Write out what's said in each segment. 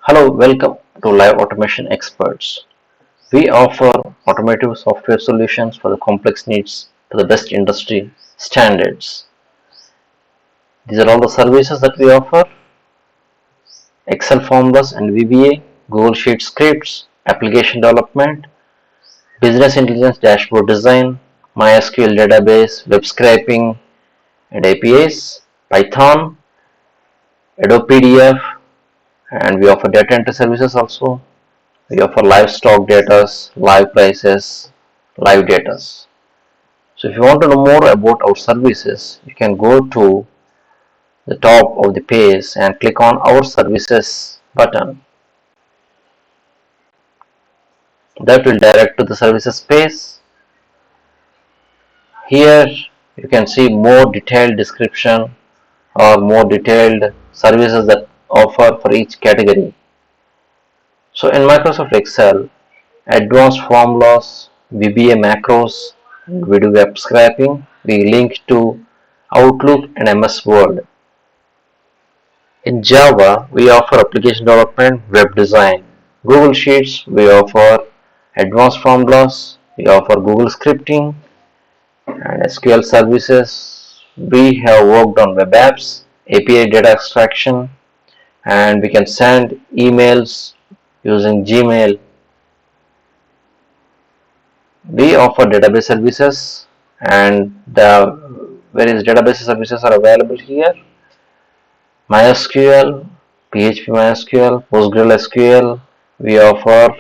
Hello, welcome to Live Automation Experts. We offer automotive software solutions for the complex needs to the best industry standards. These are all the services that we offer: Excel formulas and VBA, Google Sheet scripts, application development, business intelligence dashboard design, MySQL database, web scraping and APIs, Python, Adobe PDF, and we offer data entry services also. We offer live stock data, live prices, live data. So if you want to know more about our services, you can go to the top of the page and click on our services button. That will direct to the services page. Here you can see more detailed description or more detailed services that offer for each category. So in Microsoft Excel, advanced formulas, VBA macros, we do web scraping, we link to Outlook and MS Word. In Java, we offer application development, web design. Google Sheets, we offer advanced formulas, we offer Google scripting and SQL services. We have worked on web apps, API data extraction, and we can send emails using Gmail. We offer database services, and the various database services are available here: MySQL, PHP MySQL, PostgreSQL. We offer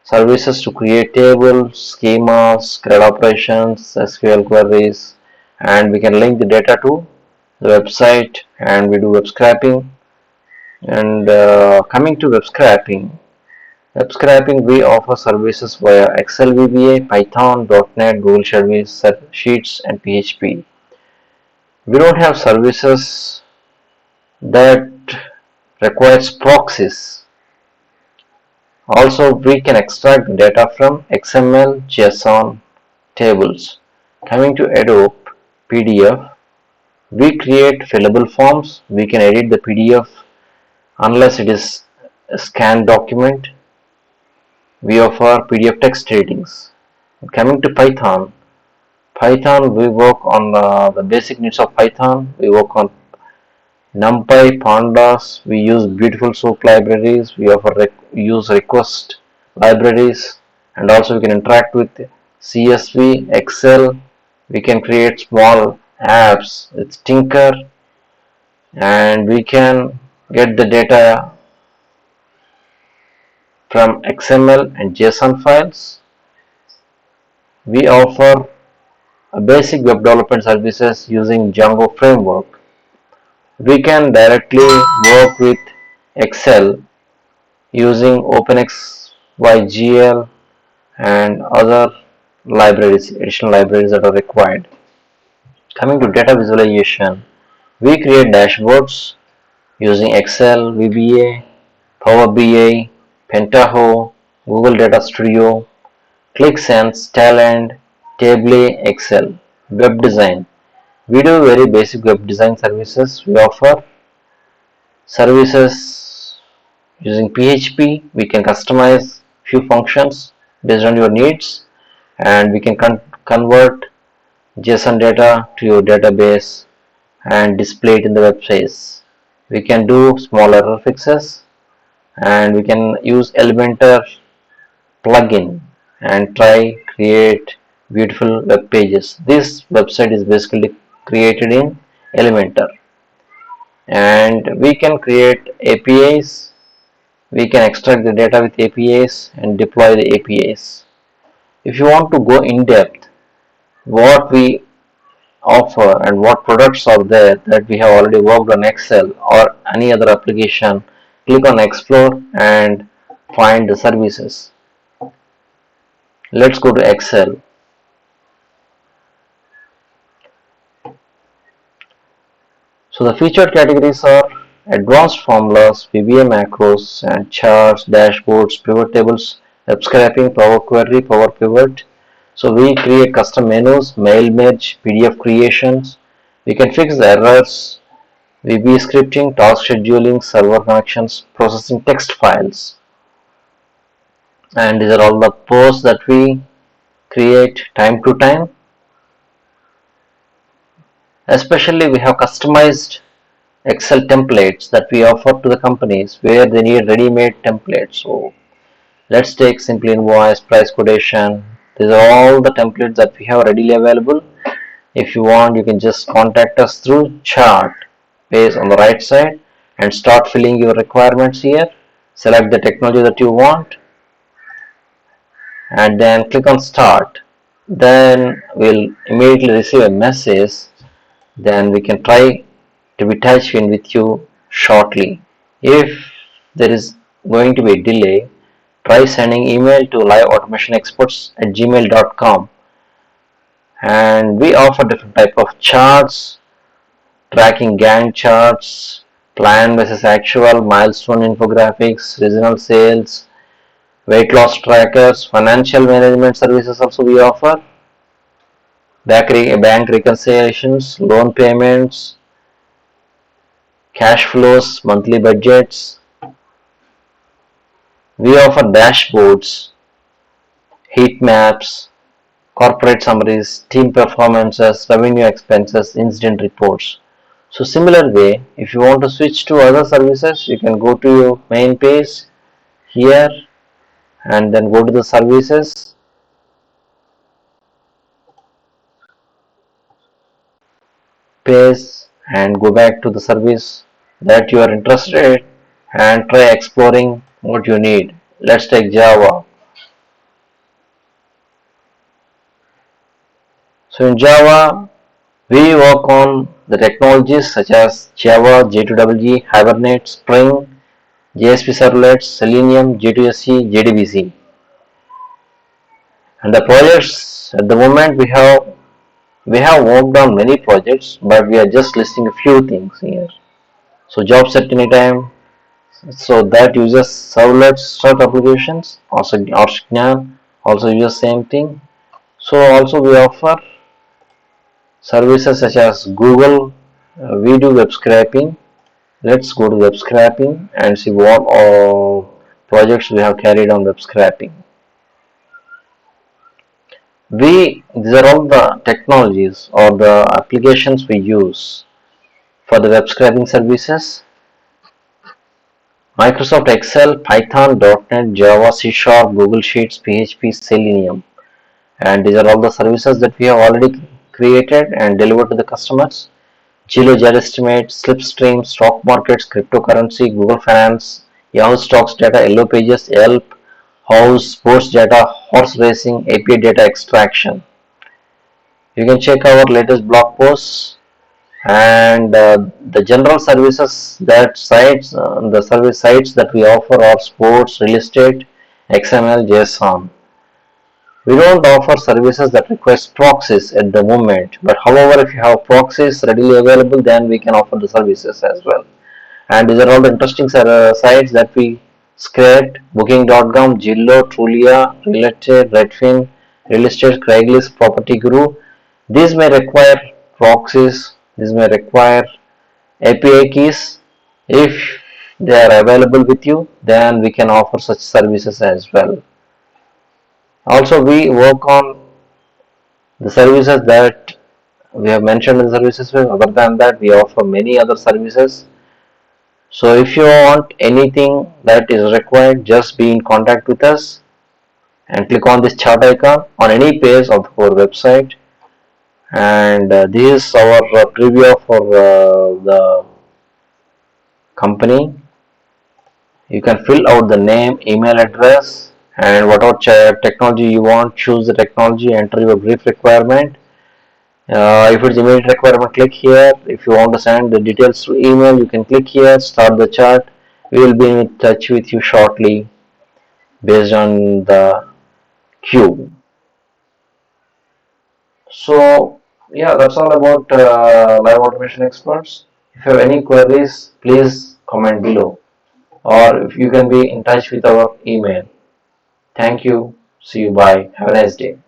services to create tables, schemas, CRUD operations, SQL queries, and we can link the data to the website, and we do web scraping. And coming to web scraping, we offer services via Excel VBA, Python, .NET, Google Sheets, and PHP. We don't have services that requires proxies. Also, we can extract data from XML, JSON tables. Coming to Adobe PDF, we create fillable forms. We can edit the PDF unless it is a scanned document. We offer PDF text editings. Coming to Python, we work on the basic needs of Python. We work on NumPy, Pandas. We use beautiful soap libraries. We offer use request libraries, and also we can interact with CSV, Excel. We can create small apps with Tinker, and we can get the data from XML and JSON files. We offer a basic web development services using Django framework. We can directly work with Excel using OpenXYGL and other libraries, additional libraries that are required. Coming to data visualization, we create dashboards using Excel, VBA, Power BI, Pentaho, Google Data Studio, Qlik, Talend, Table, Excel. Web design, we do very basic web design services. We offer services using PHP. We can customize few functions based on your needs, and we can convert JSON data to your database and display it in the web page. We can do small error fixes, and we can use Elementor plugin and try create beautiful web pages. This website is basically created in Elementor, and we can create APIs. We can extract the data with APIs and deploy the APIs. If you want to go in depth what we offer and what products are there that we have already worked on Excel or any other application, click on explore and find the services. Let's go to Excel. So the featured categories are advanced formulas, VBA macros and charts, dashboards, pivot tables, web scraping, Power Query, Power Pivot. So we create custom menus, mail merge, PDF creations. We can fix the errors. VB scripting, task scheduling, server connections, processing text files. And these are all the posts that we create time to time. Especially we have customized Excel templates that we offer to the companies where they need ready-made templates. So let's take simple invoice, price quotation. These are all the templates that we have readily available. If you want, you can just contact us through chart page on the right side and start filling your requirements here. Select the technology that you want and then click on start. Then we'll immediately receive a message. Then we can try to be touch in with you shortly. If there is going to be a delay, try sending email to liveautomationexperts@gmail.com, and we offer different type of charts, tracking Gantt charts, plan versus actual, milestone infographics, regional sales, weight loss trackers, financial management services also we offer, bank reconciliations, loan payments, cash flows, monthly budgets. We offer dashboards, heat maps, corporate summaries, team performances, revenue expenses, incident reports. So similar way, if you want to switch to other services, you can go to your main page here and then go to the services page and go back to the service that you are interested in and try exploring what you need. Let's take Java. So in Java, we work on the technologies such as Java, J2EE, Hibernate, Spring, JSP Servlets, Selenium, J2SE, JDBC. And the projects at the moment we have worked on many projects, but we are just listing a few things here. So job set anytime, so that uses servlets, Strut applications, also Orchignan also uses same thing. So also we offer services such as Google. We do web scraping. Let's go to web scraping and see what all projects we have carried on web scraping. These are all the technologies or the applications we use for the web scraping services. Microsoft Excel, Python, .NET, Java, C Sharp, Google Sheets, PHP, Selenium. And these are all the services that we have already created and delivered to the customers. Gilo, Estimate, Slipstream, Stock Markets, Cryptocurrency, Google Finance, Yahoo Stocks Data, Yellow Pages, Yelp, House, Sports Data, Horse Racing, API Data Extraction. You can check our latest blog posts and the general services that the service sites that we offer are sports, real estate, XML, JSON. We don't offer services that request proxies at the moment, but however, if you have proxies readily available, then we can offer the services as well. And these are all the interesting sites that we scraped: Booking.com, Jillo, Trulia, Real Estate, Redfin, Real Estate, Craigslist, Property Guru. These may require proxies, these may require API keys. If they are available with you, then we can offer such services as well. Also, we work on the services that we have mentioned in the services. Other than that, we offer many other services. So if you want anything that is required, just be in contact with us and click on this chart icon on any page of our website. And this is our preview for the company. You can fill out the name, email address, and whatever technology you want. Choose the technology, enter your brief requirement. If it's immediate requirement, click here. If you want to send the details through email, you can click here, start the chart. We will be in touch with you shortly based on the queue. So yeah, that's all about live automation experts. If you have any queries, please comment below, or if you can be in touch with our email. Thank you. See you. Bye. Have a nice day.